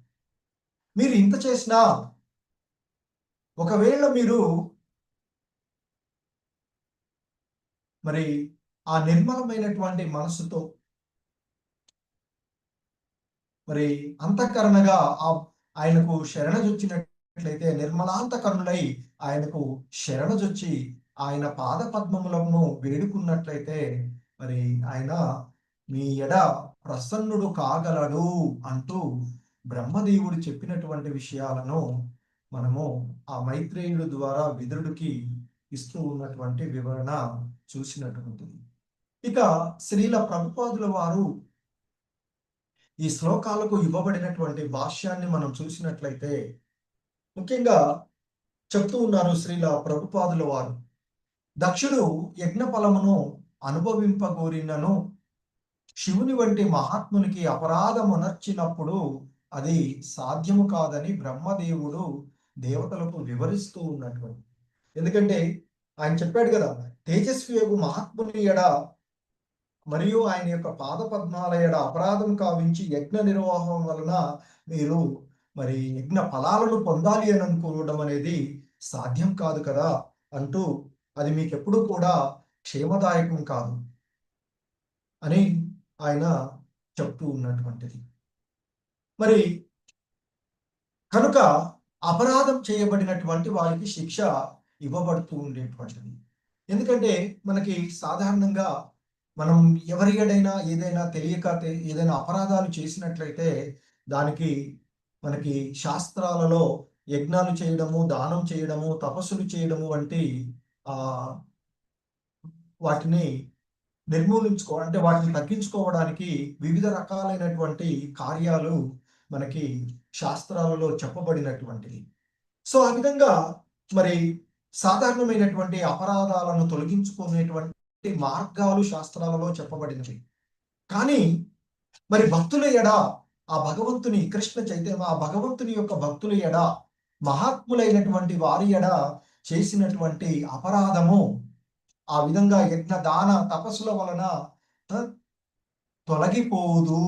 మీరు ఇంత చేసినా ఒకవేళ మీరు మరి ఆ నిర్మలమైనటువంటి మనసుతో మరి అంతఃకరణగా ఆయనకు శరణజొచ్చినట్లయితే, నిర్మలాంతకరణులై ఆయనకు శరణజొచ్చి ఆయన పాద పద్మములను వేడుకున్నట్లయితే మరి ఆయన మీ ఎడ ప్రసన్నుడు కాగలడు అంటూ బ్రహ్మదేవుడు చెప్పినటువంటి విషయాలను మనము ఆ మైత్రేయుడు ద్వారా విదురుడికి ఇస్తూ ఉన్నటువంటి వివరణ చూసినటువంటిది. ఇక శ్రీల ప్రభుపాదుల వారు ఈ శ్లోకాలకు ఇవ్వబడినటువంటి భాష్యాన్ని మనం చూసినట్లయితే ముఖ్యంగా చెప్తూ ఉన్నారు శ్రీల ప్రభుపాదుల వారు, దక్షుడు యజ్ఞ ఫలమును అనుభవింపగోరినను శివుని వంటి మహాత్మునికి అపరాధమునర్చినప్పుడు అది సాధ్యము కాదని బ్రహ్మదేవుడు దేవతలకు వివరిస్తూ ఉన్నటువంటి. ఎందుకంటే ఆయన చెప్పాడు కదా, తేజస్వి యొక్క మహాత్ముని ఎడ మరియు ఆయన యొక్క పాద పద్మాల ఎడ అపరాధం కావించి యజ్ఞ నిర్వాహం వలన మీరు మరి యజ్ఞ ఫలాలను పొందాలి అని అనుకోవడం అనేది సాధ్యం కాదు కదా అంటూ, అది మీకు ఎప్పుడు కూడా క్షేమదాయకం కాదు అని ఆయన చెప్తూ ఉన్నటువంటిది. మరి కనుక అపరాధం చేయబడినటువంటి వారికి శిక్ష ఇవ్వబడుతూ ఉండేటువంటిది. ఎందుకంటే మనకి సాధారణంగా మనం ఎవరి ఏదైనా ఏదైనా తెలియక ఏదైనా అపరాధాలు చేసినట్లయితే దానికి మనకి శాస్త్రాలలో యజ్ఞాలు చేయడము, దానం చేయడము, తపస్సులు చేయడము వంటి ఆ వాటిని అంటే వాటిని తగ్గించుకోవడానికి వివిధ రకాలైనటువంటి కార్యాలు మనకి శాస్త్రాలలో చెప్పబడినటువంటివి. సో ఆ విధంగా మరి సాధారణమైనటువంటి అపరాధాలను తొలగించుకునేటువంటి మార్గాలు శాస్త్రాలలో చెప్పబడినవి. కానీ మరి భక్తుల ఎడ ఆ భగవంతుని కృష్ణ చైతన్య ఆ భగవంతుని యొక్క భక్తుల ఎడ మహాత్ములైనటువంటి వారి ఎడ చేసినటువంటి అపరాధము ఆ విధంగా యజ్ఞ దాన తపస్సుల వలన తొలగిపోదు.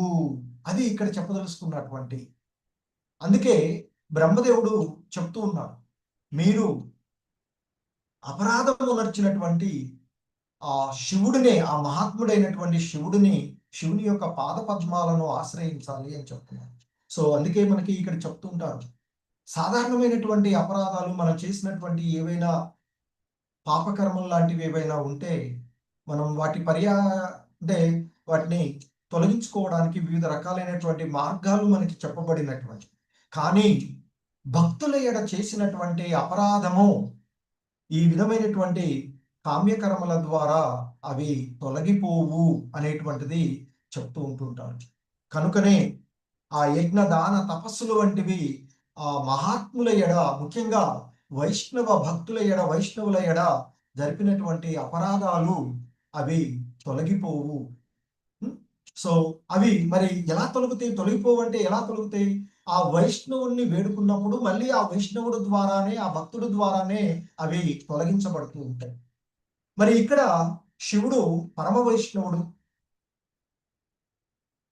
అది ఇక్కడ చెప్పదలుచుకున్నటువంటి. అందుకే బ్రహ్మదేవుడు చెప్తూ ఉన్నాడు, మీరు అపరాధము నడిచినటువంటి ఆ శివుడినే, ఆ మహాత్ముడైనటువంటి శివుని యొక్క పాద పద్మాలను ఆశ్రయించాలి అని చెప్తున్నారు. సో అందుకే మనకి ఇక్కడ చెప్తుంటారు, సాధారణమైనటువంటి అపరాధాలు మనం చేసినటువంటి ఏవైనా పాపకర్మలు లాంటివి ఏవైనా ఉంటే మనం అంటే వాటిని తొలగించుకోవడానికి వివిధ రకాలైనటువంటి మార్గాలు మనకి చెప్పబడినటువంటి. కానీ భక్తుల ఎడ చేసినటువంటి అపరాధము ఈ విధమైనటువంటి కామ్యకర్మల ద్వారా అవి తొలగిపోవు అనేటువంటిది చెప్తూ ఉంటుంటారు. కనుకనే ఆ యజ్ఞ దాన తపస్సులు వంటివి ఆ మహాత్ముల ఎడ, ముఖ్యంగా వైష్ణవుల ఎడ జరిపినటువంటి అపరాధాలు అవి తొలగిపోవు. సో అవి మరి ఎలా తొలగిపోవు అంటే ఎలా తొలగుతాయి? ఆ వైష్ణవుణ్ణి వేడుకున్నప్పుడు మళ్ళీ ఆ వైష్ణవుడు ద్వారానే, ఆ భక్తుడు ద్వారానే అవి తొలగించబడుతూ ఉంటాయి. మరి ఇక్కడ శివుడు పరమ వైష్ణవుడు,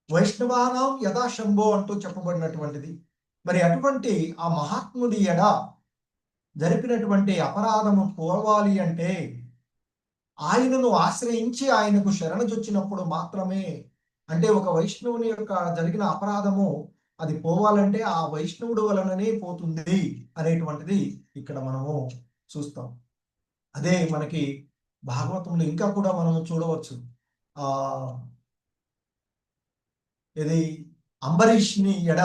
వైష్ణవానాం యథా శంభో అంటూ చెప్పబడినటువంటిది. మరి అటువంటి ఆ మహాత్ముడి ఎడ జరిపినటువంటి అపరాధము పోవాలి అంటే ఆయనను ఆశ్రయించి ఆయనకు శరణజొచ్చినప్పుడు మాత్రమే, అంటే ఒక వైష్ణవుని యొక్క జరిగిన అపరాధము అది పోవాలంటే ఆ వైష్ణవుడు వలననే పోతుంది అనేటువంటిది ఇక్కడ మనము చూస్తాం. అదే మనకి భాగవతంలో ఇంకా కూడా మనము చూడవచ్చు. ఇది అంబరీష్ని ఎడ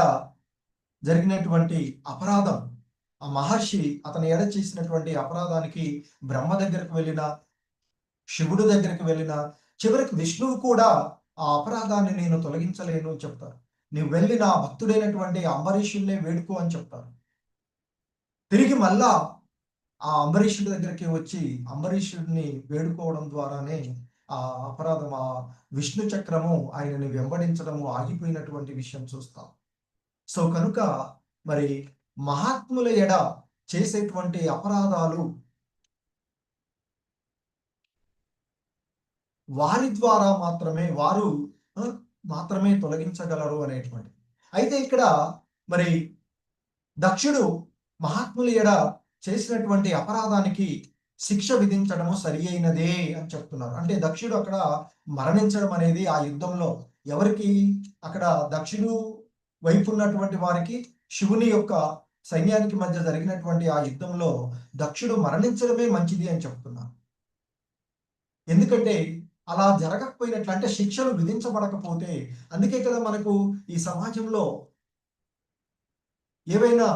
జరిగినటువంటి అపరాధం, ఆ మహర్షి అతని ఎడ చేసినటువంటి అపరాధానికి బ్రహ్మ దగ్గరకు వెళ్ళిన, శివుడు దగ్గరికి వెళ్ళిన, చివరికి విష్ణువు కూడా ఆ అపరాధాన్ని నేను తొలగించలేను అని చెప్తారు. నువ్వు వెళ్ళి నా భక్తుడైనటువంటి అంబరీషుడినే వేడుకో అని చెప్తారు. తిరిగి మళ్ళా ఆ అంబరీషుడి దగ్గరికి వచ్చి అంబరీషుడిని వేడుకోవడం ద్వారానే ఆ అపరాధం, ఆ విష్ణు చక్రము ఆయనని వెంబడించడము ఆగిపోయినటువంటి విషయం చూస్తాం. సో కనుక మరి మహాత్ముల ఎడ చేసేటువంటి అపరాధాలు వారి ద్వారా వారు మాత్రమే తొలగించగలరు అనేటువంటి. అయితే ఇక్కడ మరి దక్షుడు మహాత్ముల ఎడ చేసినటువంటి అపరాధానికి శిక్ష విధించడము సరి అయినదే అని చెప్తున్నారు. అంటే దక్షుడు అక్కడ మరణించడం అనేది ఆ యుద్ధంలో ఎవరికి, అక్కడ దక్షుడు వైపు ఉన్నటువంటి వారికి శివుని యొక్క సైన్యానికి మధ్య జరిగినటువంటి ఆ యుద్ధంలో దక్షుడు మరణించడమే మంచిది అని చెప్తున్నారు. ఎందుకంటే అలా జరగకపోయినట్లు, అంటే శిక్షలు విధించబడకపోతే, అందుకే కదా మనకు ఈ సమాజంలో ఏవైనా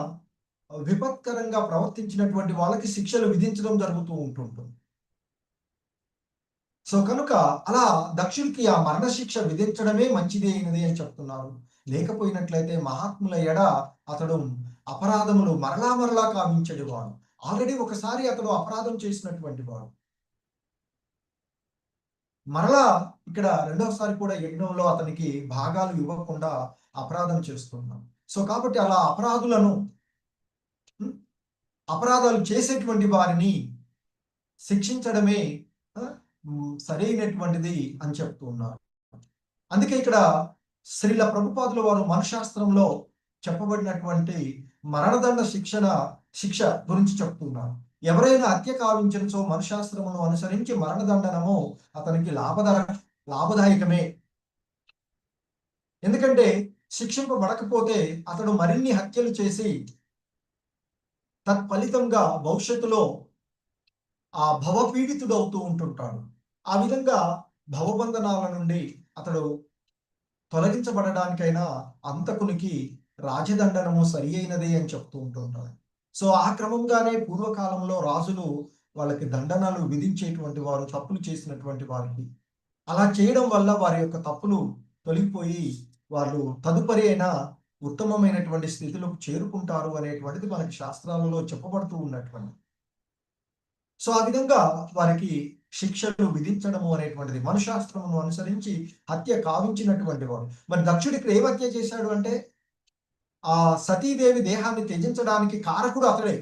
విపత్కరంగా ప్రవర్తించినటువంటి వాళ్ళకి శిక్షలు విధించడం జరుగుతూ ఉంటుంటుంది. సో కనుక అలా దక్షుడికి ఆ మరణ శిక్ష విధించడమే మంచిది అయినది అని చెప్తున్నారు. లేకపోయినట్లయితే మహాత్ముల ఎడ అతడు అపరాధములు మరలా కావించడు వాడు. ఆల్రెడీ ఒకసారి అతడు అపరాధం చేసినటువంటి వాడు మరలా ఇక్కడ రెండవసారి కూడా యజ్ఞంలో అతనికి భాగాలు ఇవ్వకుండా అపరాధం చేస్తున్నాం. సో కాబట్టి అలా అపరాధాలు చేసేటువంటి వారిని శిక్షించడమే సరైనటువంటిది అని చెప్తూ ఉన్నారు. అందుకే ఇక్కడ శ్రీల ప్రభుపాదుల వారు మనశాస్త్రంలో చెప్పబడినటువంటి మరణదండ శిక్ష గురించి చెప్తున్నారు. ఎవరైనా హత్య కావించో మనశాస్త్రమును అనుసరించి మరణదండనము అతనికి లాభదాయకమే. ఎందుకంటే శిక్షింపబడకపోతే అతడు మరిన్ని హత్యలు చేసి తత్ఫలితంగా భవిష్యత్తులో ఆ భవపీడితుడు అవుతూ ఉంటుంటాడు. ఆ విధంగా భవబంధనాల నుండి అతడు తొలగించబడడానికైనా అంతకునికి రాజదండనము సరి అయినదే అని చెప్తూ ఉంటుంటాడు. సో ఆ క్రమంగానే పూర్వకాలంలో రాజులు వాళ్ళకి దండనలు విధించేటువంటి వారు, తప్పులు చేసినటువంటి వారికి. అలా చేయడం వల్ల వారి యొక్క తప్పులు తొలగిపోయి వాళ్ళు తదుపరి అయినా ఉత్తమమైనటువంటి స్థితిలోకి చేరుకుంటారు అనేటువంటిది మనకి శాస్త్రాలలో చెప్పబడుతూ ఉన్నటువంటి. సో ఆ విధంగా వారికి శిక్షలు విధించడము అనేటువంటిది మనుశాస్త్రమును అనుసరించి హత్య కావించినటువంటి వాడు. మరి దక్షుడు ఇక్కడ ఏం హత్య చేశాడు అంటే, ఆ సతీదేవి దేహాన్ని త్యజించడానికి కారకుడు అతడే.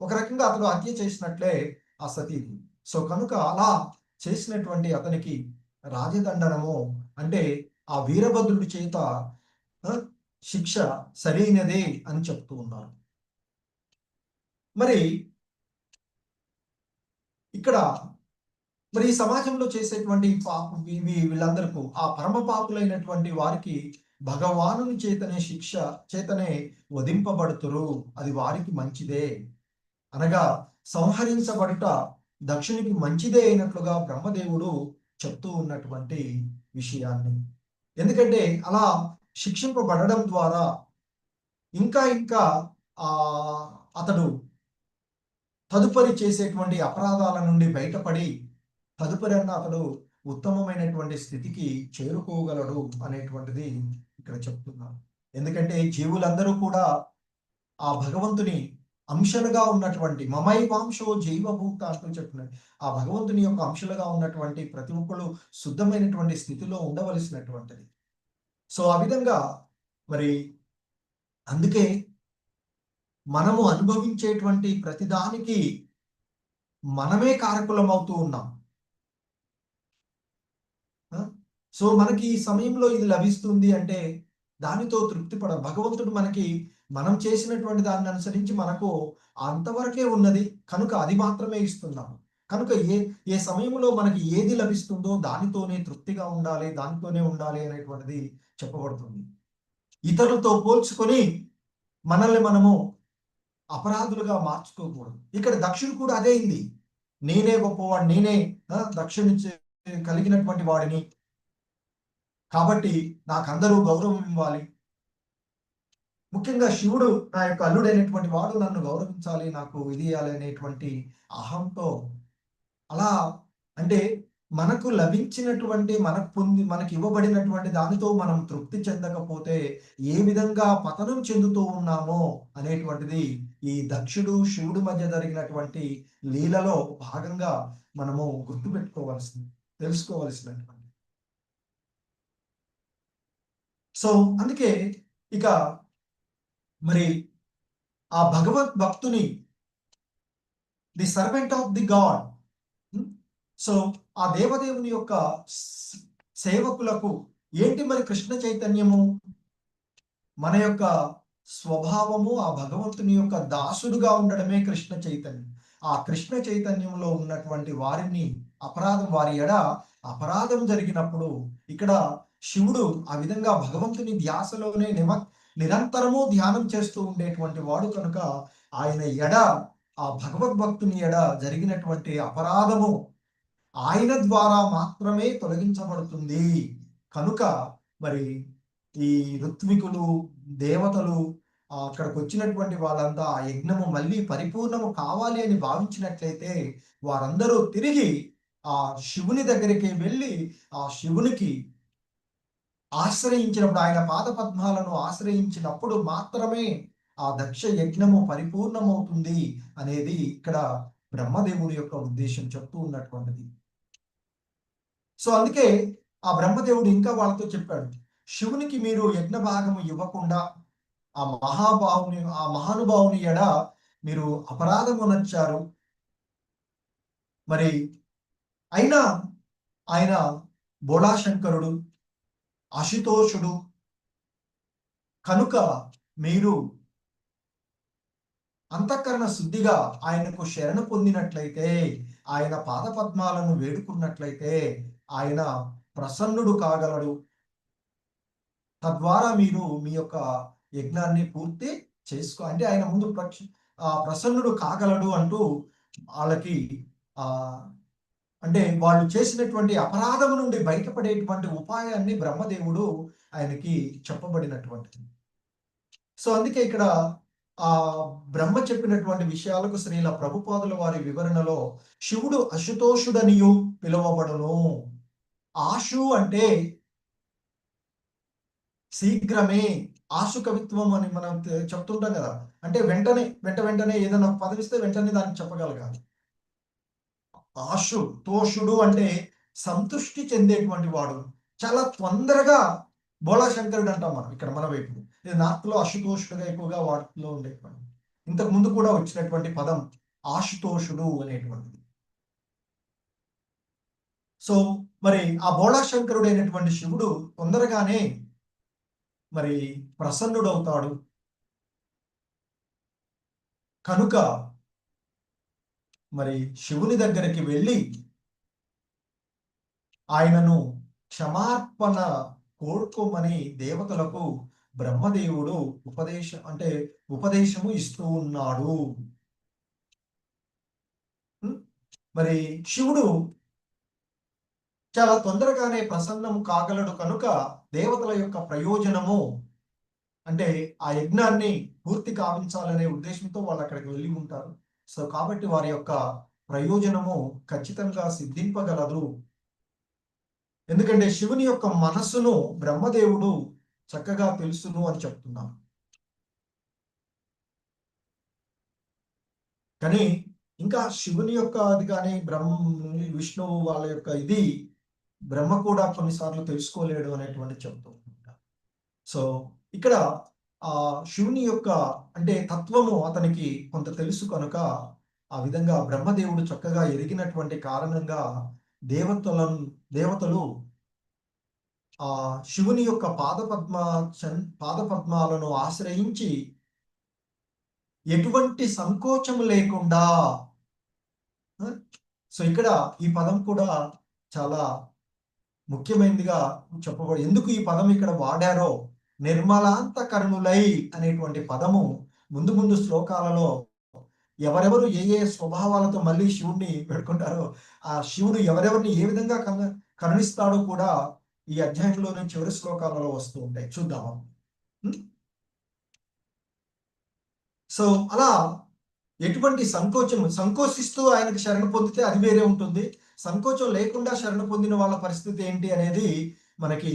ఒక రకంగా అతడు హత్య చేసినట్లే ఆ సతీదేవి. సో కనుక అలా చేసినటువంటి అతనికి రాజదండనము అంటే ఆ వీరభద్రుడి చేత శిక్ష సరైనదే అని చెప్తూ ఉన్నారు. మరి ఇక్కడ మరి ఈ సమాజంలో చేసేటువంటి వీళ్ళందరికీ ఆ పరమ పాపులైనటువంటి వారికి భగవానుని చేతనే శిక్ష చేతనే వధింపబడుతురు, అది వారికి మంచిదే. అనగా సంహరించబడుట దక్షునికి మంచిదే అయినట్లుగా బ్రహ్మదేవుడు చెప్తూ ఉన్నటువంటి విషయాన్ని. ఎందుకంటే అలా శిక్షింపబడడం ద్వారా ఇంకా ఇంకా అతడు తదుపరి చేసేటువంటి అపరాధాల నుండి బయటపడి తదుపరి అతడు ఉత్తమమైనటువంటి స్థితికి చేరుకోగలడు అనేటువంటిది ఇక్కడ చెప్తున్నారు. ఎందుకంటే జీవులందరూ కూడా ఆ భగవంతుని అంశలుగా ఉన్నటువంటి మమైవాంశో జీవభూత అంటూ చెప్తున్నారు. ఆ భగవంతుని యొక్క అంశలుగా ఉన్నటువంటి ప్రతి ఒక్కరు శుద్ధమైనటువంటి స్థితిలో ఉండవలసినటువంటిది. సో ఆ విధంగా మరి అందుకే మనము అనుభవించేటువంటి ప్రతిదానికి మనమే కారకులం అవుతూ ఉన్నాం. సో మనకి ఈ సమయంలో ఇది లభిస్తుంది అంటే దానితో తృప్తి భగవంతుడు మనకి మనం చేసినటువంటి దాన్ని అనుసరించి మనకు అంతవరకే ఉన్నది కనుక అది మాత్రమే ఇస్తున్నాము. కనుక ఏ సమయంలో మనకి ఏది లభిస్తుందో దానితోనే తృప్తిగా ఉండాలి, దానితోనే ఉండాలి అనేటువంటిది చెప్పబడుతుంది. ఇతరులతో పోల్చుకొని మనల్ని మనము అపరాధులుగా మార్చుకోకూడదు. ఇక్కడ దక్షుడు కూడా అదే అయింది. నేనే గొప్పవాడు, నేనే దక్షుని కలిగినటువంటి వాడిని, కాబట్టి నాకు అందరూ గౌరవం ఇవ్వాలి, ముఖ్యంగా శివుడు నా యొక్క అల్లుడైనటువంటి వాడు నన్ను గౌరవించాలి, నాకు ఇది ఇవ్వాలి అనేటువంటి అహంతో అలా అంటే మనకు లభించినటువంటి మనకి ఇవ్వబడినటువంటి దానితో మనం తృప్తి చెందకపోతే ఏ విధంగా పతనం చెందుతూ ఉన్నామో అనేటువంటిది ఈ దక్షుడు శివుడు మధ్య జరిగినటువంటి లీలలో భాగంగా మనము తెలుసుకోవలసినటువంటి. సో అందుకే ఇక మరి ఆ భగవత్ భక్తుని the servant of the God, so ఆ దేవదేవుని యొక్క సేవకులకు ఏంటి మరి కృష్ణ చైతన్యము? మన యొక్క స్వభావము ఆ భగవంతుని యొక్క దాసుడుగా ఉండడమే కృష్ణ చైతన్యం. ఆ కృష్ణ చైతన్యంలో ఉన్నటువంటి వారిని వారి ఎడ అపరాధం జరిగినప్పుడు ఇక్కడ శివుడు ఆ విధంగా భగవంతుని ధ్యాసలోనే నిరంతరము ధ్యానం చేస్తూ ఉండేటువంటి వాడు కనుక ఆయన ఎడ ఆ భగవద్భక్తుని ఎడ జరిగినటువంటి అపరాధము ఆయన ద్వారా మాత్రమే తొలగించబడుతుంది. కనుక మరి ఈ ఋత్వికులు దేవతలు అక్కడికి వచ్చినటువంటి వాళ్ళంతా ఆ యజ్ఞము మళ్ళీ పరిపూర్ణము కావాలి అని భావించినట్లయితే వారందరూ తిరిగి ఆ శివుని దగ్గరికి వెళ్ళి ఆ శివునికి ఆశ్రయించినప్పుడు, ఆయన పాద పద్మాలను ఆశ్రయించినప్పుడు మాత్రమే ఆ దక్ష యజ్ఞము పరిపూర్ణమవుతుంది అనేది ఇక్కడ బ్రహ్మదేవుడి యొక్క ఉద్దేశం చెప్తూ ఉన్నటువంటిది. సో అందుకే ఆ బ్రహ్మదేవుడు ఇంకా వాళ్ళతో చెప్పాడు, శివునికి మీరు యజ్ఞ భాగము ఇవ్వకుండా ఆ మహానుభావుని ఎడ మీరు అపరాధమునర్చారు. మరి అయినా ఆయన బోళాశంకరుడు, అశుతోషుడు కనుక మీరు అంతఃకరణ శుద్ధిగా ఆయనకు శరణ పొందినట్లయితే, ఆయన పాదపద్మాలను వేడుకున్నట్లయితే ఆయన ప్రసన్నుడు కాగలడు. తద్వారా మీరు మీ యొక్క యజ్ఞాన్ని పూర్తి అంటే ఆయన ముందు ప్రసన్నుడు కాగలడు అంటూ వాళ్ళకి అంటే వాళ్ళు చేసినటువంటి అపరాధం నుండి బయటపడేటువంటి ఉపాయాన్ని బ్రహ్మదేవుడు ఆయనకి చెప్పబడినటువంటిది. సో అందుకే ఇక్కడ ఆ బ్రహ్మ చెప్పినటువంటి విషయాలకు శ్రీల ప్రభుపాదుల వారి వివరణలో శివుడు అశుతోషుడనియు పిలువబడును. ఆశు అంటే శీఘ్రమే, ఆశు కవిత్వం అని మనం చెప్తుంటాం కదా. అంటే వెంటనే ఏదైనా పదవిస్తే వెంటనే దానికి చెప్పగలగాలి. ఆశు తోషుడు అంటే సంతృష్టి చెందేటువంటి వాడు, చాలా తొందరగా. బోళాశంకరుడు అంటాం మనం ఇక్కడ మన వైపు. ఇది నార్త్ లో అశుతోషుడుగా ఎక్కువగా వాటిలో ఉండేటువంటి, ఇంతకు ముందు కూడా వచ్చినటువంటి పదం ఆశుతోషుడు అనేటువంటిది. సో మరి ఆ బోళాశంకరుడు అయినటువంటి శివుడు తొందరగానే మరి ప్రసన్నుడవుతాడు కనుక మరి శివుని దగ్గరికి వెళ్ళి ఆయనను క్షమార్పణ కోరుకోమని దేవతలకు బ్రహ్మదేవుడు ఉపదేశము ఇస్తూ ఉన్నాడు. మరి శివుడు చాలా తొందరగానే ప్రసన్నం కాగలడు కనుక దేవతల యొక్క ప్రయోజనము అంటే ఆ యజ్ఞాన్ని పూర్తి కావించాలనే ఉద్దేశంతో వాళ్ళు అక్కడికి వెళ్ళి ఉంటారు. సో కాబట్టి వారి యొక్క ప్రయోజనము ఖచ్చితంగా సిద్ధింపగలదు. ఎందుకంటే శివుని యొక్క మనస్సును బ్రహ్మదేవుడు చక్కగా తెలుసును అని చెప్తున్నాను. కానీ ఇంకా శివుని యొక్క అది కానీ విష్ణువు వాళ్ళ యొక్క ఇది బ్రహ్మ కూడా కొన్నిసార్లు తెలుసుకోలేడు అనేటువంటి చెప్తూ ఉంటారు. సో ఇక్కడ ఆ శివుని యొక్క అంటే తత్వము అతనికి కొంత తెలుసు కనుక ఆ విధంగా బ్రహ్మదేవుడు చక్కగా ఎరిగినటువంటి కారణంగా దేవతలు ఆ శివుని యొక్క పాదపద్మాలను ఆశ్రయించి ఎటువంటి సంకోచం లేకుండా, సో ఇక్కడ ఈ పదం కూడా చాలా ముఖ్యమైనదిగా చెప్పబడి, ఎందుకు ఈ పదం ఇక్కడ వాడారో, నిర్మలాంతకరుణులై అనేటువంటి పదము ముందు శ్లోకాలలో ఎవరెవరు ఏ స్వభావాలతో మళ్ళీ శివుణ్ణి పెట్టుకుంటారో, ఆ శివుడు ఎవరెవరిని ఏ విధంగా కరుణిస్తాడో కూడా ఈ అధ్యాయంలోని చివరి శ్లోకాలలో వస్తూ ఉంటాయి. చూద్దాము. సో అలా ఎటువంటి సంకోచిస్తూ ఆయనకి శరణ పొందితే అది వేరే ఉంటుంది. సంకోచం లేకుండా శరణ పొందిన వాళ్ళ పరిస్థితి ఏంటి అనేది మనకి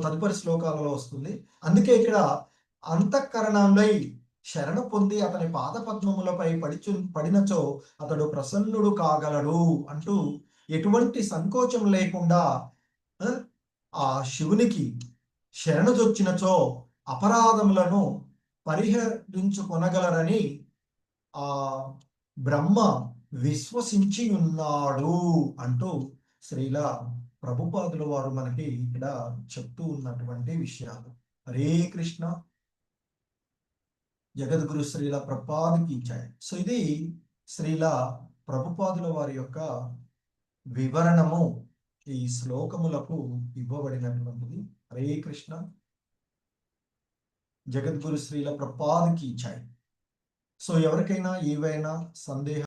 తదుపరి శ్లోకాలలో వస్తుంది. అందుకే ఇక్కడ అంతఃకరణంలో శరణ పొంది అతని పాదపద్మములపై పడినచో అతడు ప్రసన్నుడు కాగలడు అంటూ ఎటువంటి సంకోచం లేకుండా ఆ శివునికి శరణుజొచ్చినచో అపరాధములను పరిహరించుకొనగలరని ఆ బ్రహ్మ విశ్వసించి ఉన్నాడు అంటూ శ్రీల ప్రభుపాదుల వారు మనకి ఇక్కడ చెప్తూ ఉన్నటువంటి విషయాలు. హరే కృష్ణ. జగద్గురు శ్రీల ప్రభుపాదుకి జై. సో ఇది శ్రీల ప్రభుపాదుల వారి యొక్క వివరణము ఈ శ్లోకములకు ఇవ్వబడినటువంటిది. హరే కృష్ణ. జగద్గురు శ్రీల ప్రభుపాదుకి జై. సో ఎవరికైనా ఏవైనా సందేహం